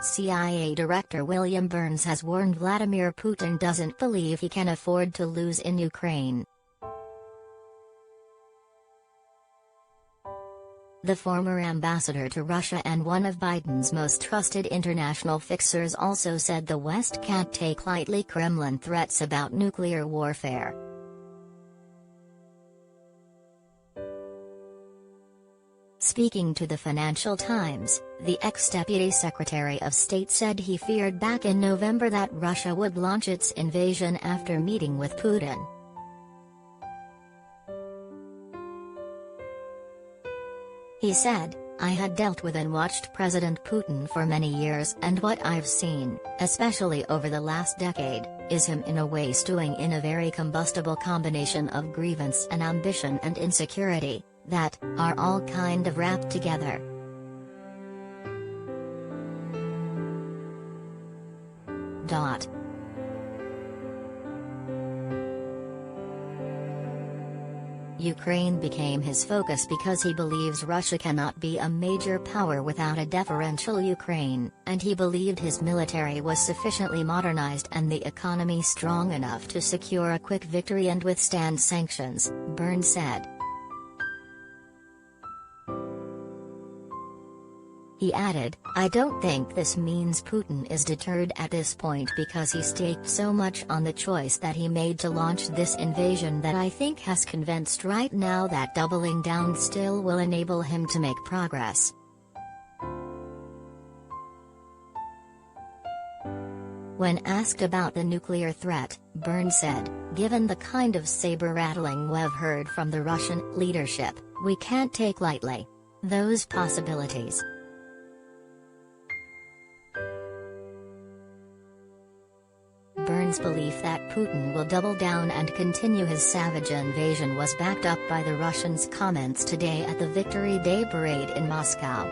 CIA Director William Burns has warned Vladimir Putin doesn't believe he can afford to lose in Ukraine. The former ambassador to Russia and one of Biden's most trusted international fixers also said the West can't take lightly Kremlin threats about nuclear warfare. Speaking to the Financial Times, the ex-Deputy Secretary of State said he feared back in November that Russia would launch its invasion after meeting with Putin. He said, "I had dealt with and watched President Putin for many years, and what I've seen, especially over the last decade, is him in a way stewing in a very combustible combination of grievance and ambition and insecurity, that are all kind of wrapped together." Ukraine became his focus because he believes Russia cannot be a major power without a deferential Ukraine, and he believed his military was sufficiently modernized and the economy strong enough to secure a quick victory and withstand sanctions, Burns said. He added, "I don't think this means Putin is deterred at this point because he staked so much on the choice that he made to launch this invasion that I think has convinced right now that doubling down still will enable him to make progress." When asked about the nuclear threat, Burns said, "Given the kind of saber-rattling we've heard from the Russian leadership, we can't take lightly those possibilities." Burns' belief that Putin will double down and continue his savage invasion was backed up by the Russians' comments today at the Victory Day parade in Moscow.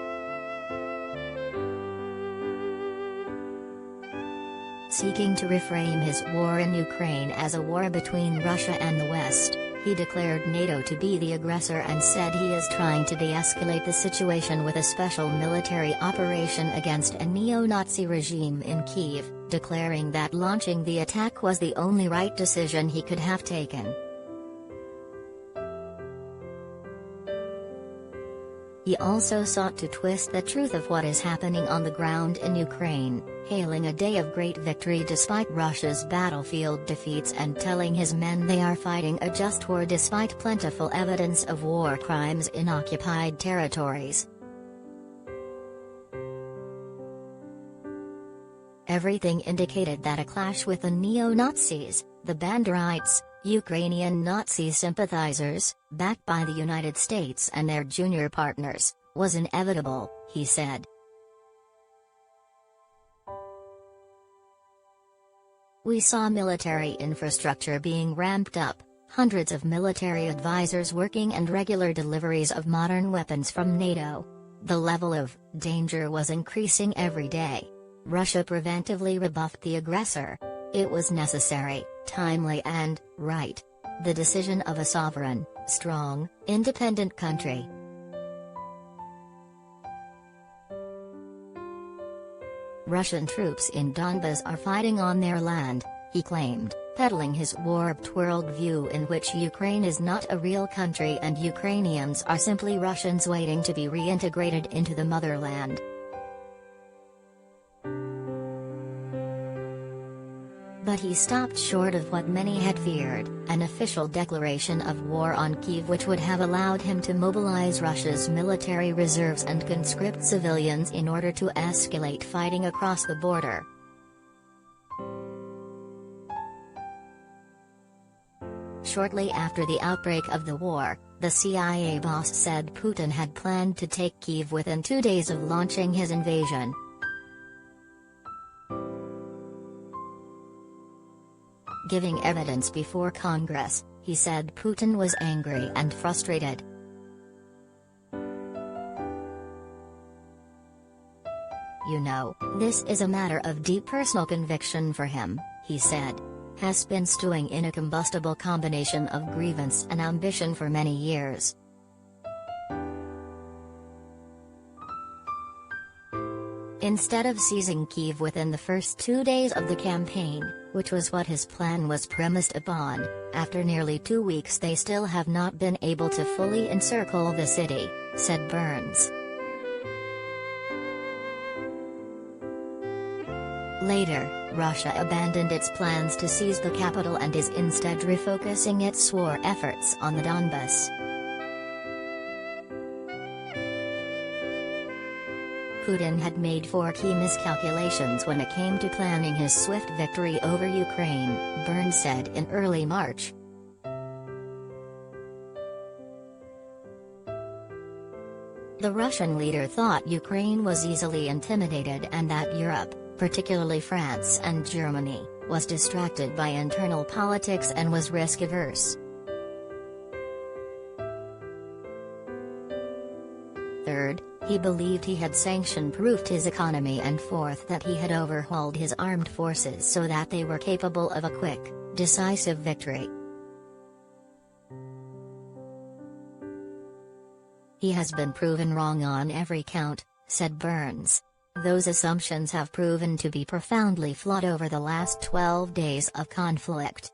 Seeking to reframe his war in Ukraine as a war between Russia and the West, he declared NATO to be the aggressor and said he is trying to de-escalate the situation with a special military operation against a neo-Nazi regime in Kyiv, declaring that launching the attack was the only right decision he could have taken. He also sought to twist the truth of what is happening on the ground in Ukraine, hailing a day of great victory despite Russia's battlefield defeats and telling his men they are fighting a just war despite plentiful evidence of war crimes in occupied territories. Everything indicated that a clash with the neo-Nazis, the Banderites, Ukrainian Nazi sympathizers, backed by the United States and their junior partners, was inevitable, he said. "We saw military infrastructure being ramped up, hundreds of military advisors working and regular deliveries of modern weapons from NATO. The level of danger was increasing every day. Russia preventively rebuffed the aggressor. It was necessary, timely and right. The decision of a sovereign, strong, independent country." Russian troops in Donbas are fighting on their land, he claimed, peddling his warped worldview in which Ukraine is not a real country and Ukrainians are simply Russians waiting to be reintegrated into the motherland. But he stopped short of what many had feared, an official declaration of war on Kyiv which would have allowed him to mobilize Russia's military reserves and conscript civilians in order to escalate fighting across the border. Shortly after the outbreak of the war, the CIA boss said Putin had planned to take Kyiv within 2 days of launching his invasion. Giving evidence before Congress, he said Putin was angry and frustrated. "You know, this is a matter of deep personal conviction for him," he said. "Has been stewing in a combustible combination of grievance and ambition for many years." Instead of seizing Kyiv within the first 2 days of the campaign, which was what his plan was premised upon, after nearly 2 weeks they still have not been able to fully encircle the city, said Burns. Later, Russia abandoned its plans to seize the capital and is instead refocusing its war efforts on the Donbas. Putin had made 4 key miscalculations when it came to planning his swift victory over Ukraine, Burns said in early March. The Russian leader thought Ukraine was easily intimidated and that Europe, particularly France and Germany, was distracted by internal politics and was risk-averse. Third, he believed he had sanction-proofed his economy, and fourth, that he had overhauled his armed forces so that they were capable of a quick, decisive victory. He has been proven wrong on every count, said Burns. Those assumptions have proven to be profoundly flawed over the last 12 days of conflict.